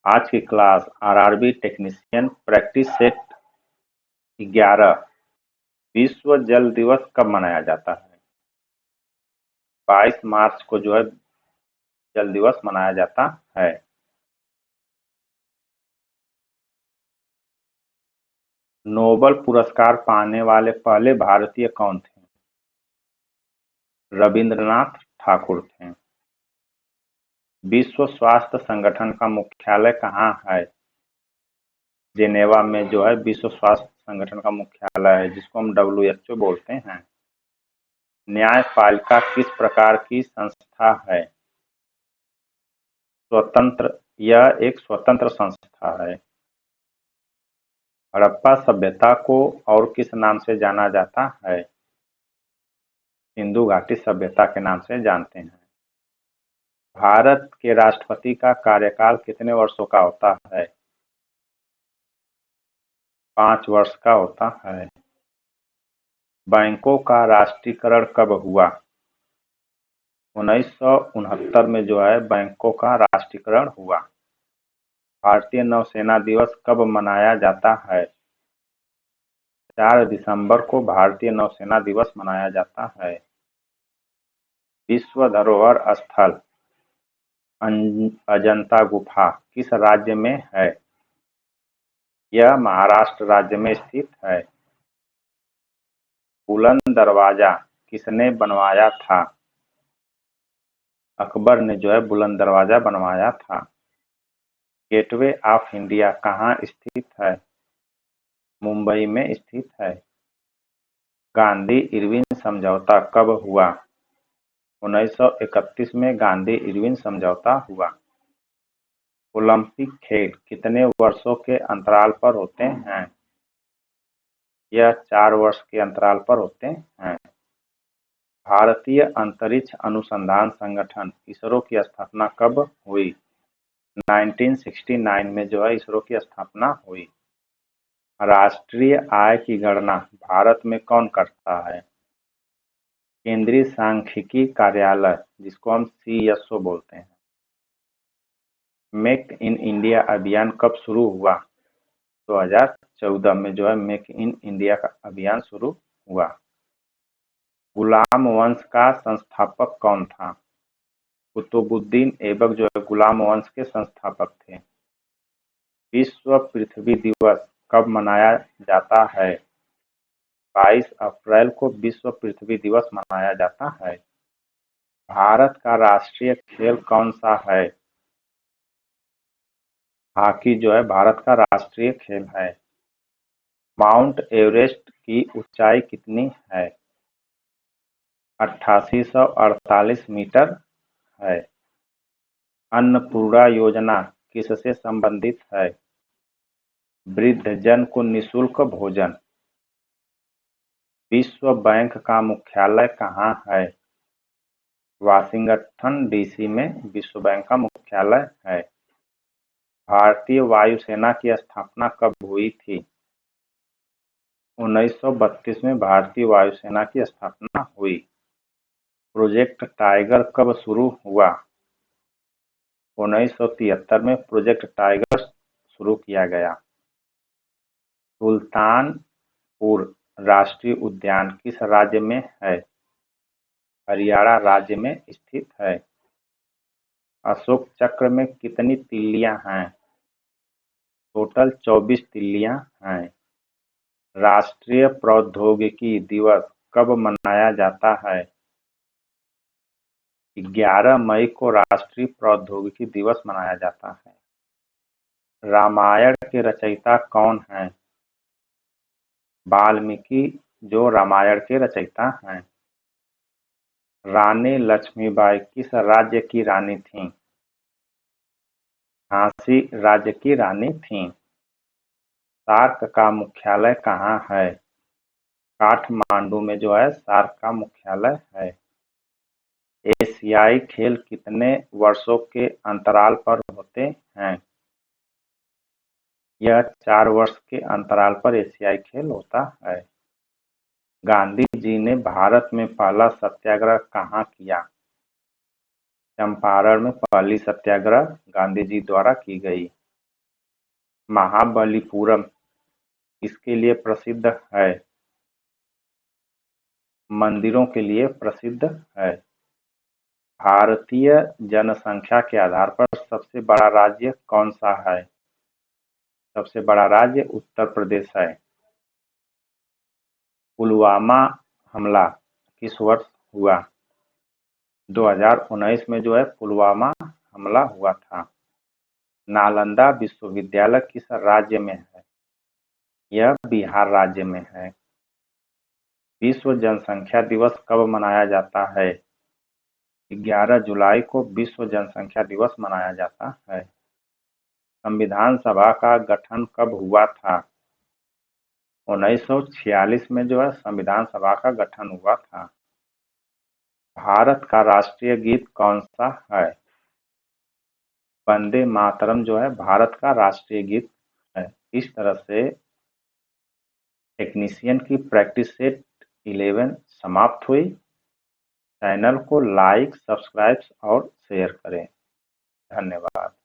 आज की class RRB technician practice set 11। विश्व जल दिवस कब मनाया जाता है? 22 मार्च को जल दिवस मनाया जाता है। नोबेल पुरस्कार पाने वाले पहले भारतीय कौन थे? रविंद्रनाथ ठाकुर थे। विश्व स्वास्थ्य संगठन का मुख्यालय कहाँ है? जेनेवा में विश्व स्वास्थ्य संगठन का मुख्यालय है, जिसको हम WHO बोलते हैं। न्यायपालिका किस प्रकार की संस्था है? स्वतंत्र। यह एक स्वतंत्र संस्था है। हड़प्पा सभ्यता को और किस नाम से जाना जाता है? सिंधु घाटी सभ्यता के नाम से जानते हैं। भारत के राष्ट्रपति का कार्यकाल कितने वर्षों का होता है? 5 वर्ष का होता है। बैंकों का राष्ट्रीयकरण कब हुआ? 1969 में बैंकों का राष्ट्रीयकरण हुआ। भारतीय नौसेना दिवस कब मनाया जाता है? 4 दिसंबर को भारतीय नौसेना दिवस मनाया जाता है। विश्व धरोहर स्थल अजंता गुफा किस राज्य में है? यह महाराष्ट्र राज्य में स्थित है। बुलंद दरवाजा किसने बनवाया था? अकबर ने बुलंद दरवाजा बनवाया था। गेटवे ऑफ इंडिया कहाँ स्थित है? मुंबई में स्थित है। गांधी इरविन समझौता कब हुआ? 1931 में गांधी इरविन समझौता हुआ। ओलंपिक खेल कितने वर्षों के अंतराल पर होते हैं? यह 4 वर्ष के अंतराल पर होते हैं। भारतीय अंतरिक्ष अनुसंधान संगठन इसरो की स्थापना कब हुई? 1969 में इसरो की स्थापना हुई। राष्ट्रीय आय की गणना भारत में कौन करता है? केंद्रीय सांख्यिकी कार्यालय, जिसको हम CSO बोलते हैं। मेक इन इंडिया अभियान कब शुरू हुआ? 2014 में मेक इन इंडिया का अभियान शुरू हुआ। गुलाम वंश का संस्थापक कौन था? कुतुबुद्दीन ऐबक गुलाम वंश के संस्थापक थे। विश्व पृथ्वी दिवस कब मनाया जाता है? 22 अप्रैल को विश्व पृथ्वी दिवस मनाया जाता है। भारत का राष्ट्रीय खेल कौन सा है? हॉकी भारत का राष्ट्रीय खेल है। माउंट एवरेस्ट की ऊंचाई कितनी है? 8848 मीटर है। अन्नपूर्णा योजना किससे संबंधित है? वृद्धजन को निःशुल्क भोजन। विश्व बैंक का मुख्यालय कहाँ है? वाशिंगटन DC में विश्व बैंक का मुख्यालय है। भारतीय वायुसेना की स्थापना कब हुई थी? 1932 में भारतीय वायुसेना की स्थापना हुई। प्रोजेक्ट टाइगर कब शुरू हुआ? 1973 में प्रोजेक्ट टाइगर शुरू किया गया। सुल्तानपुर राष्ट्रीय उद्यान किस राज्य में है? हरियाणा राज्य में स्थित है। अशोक चक्र में कितनी तिल्लियां हैं? टोटल 24 तिल्लियां हैं। राष्ट्रीय प्रौद्योगिकी दिवस कब मनाया जाता है? 11 मई को राष्ट्रीय प्रौद्योगिकी दिवस मनाया जाता है। रामायण के रचयिता कौन हैं? वाल्मीकि रामायण के रचयिता हैं। रानी लक्ष्मीबाई किस राज्य की रानी थीं? झांसी राज्य की रानी थीं। सार्क का मुख्यालय कहाँ है? काठमांडू में सार्क का मुख्यालय है। एशियाई खेल कितने वर्षों के अंतराल पर होते हैं? यह 4 वर्ष के अंतराल पर एशियाई खेल होता है। गांधी जी ने भारत में पहला सत्याग्रह कहाँ किया? चंपारण में पहली सत्याग्रह गांधी जी द्वारा की गई। महाबलीपुरम किसके लिए प्रसिद्ध है? मंदिरों के लिए प्रसिद्ध है। भारतीय जनसंख्या के आधार पर सबसे बड़ा राज्य कौन सा है? सबसे बड़ा राज्य उत्तर प्रदेश है। पुलवामा हमला किस वर्ष हुआ? 2019 में पुलवामा हमला हुआ था। नालंदा विश्वविद्यालय किस राज्य में है? यह बिहार राज्य में है। विश्व जनसंख्या दिवस कब मनाया जाता है? 11 जुलाई को विश्व जनसंख्या दिवस मनाया जाता है। संविधान सभा का गठन कब हुआ था? 1946 में संविधान सभा का गठन हुआ था। भारत का राष्ट्रीय गीत कौन सा है? वंदे मातरम भारत का राष्ट्रीय गीत है। इस तरह से टेक्नीशियन की प्रैक्टिस सेट 11 समाप्त हुई। चैनल को लाइक, सब्सक्राइब और शेयर करें। धन्यवाद।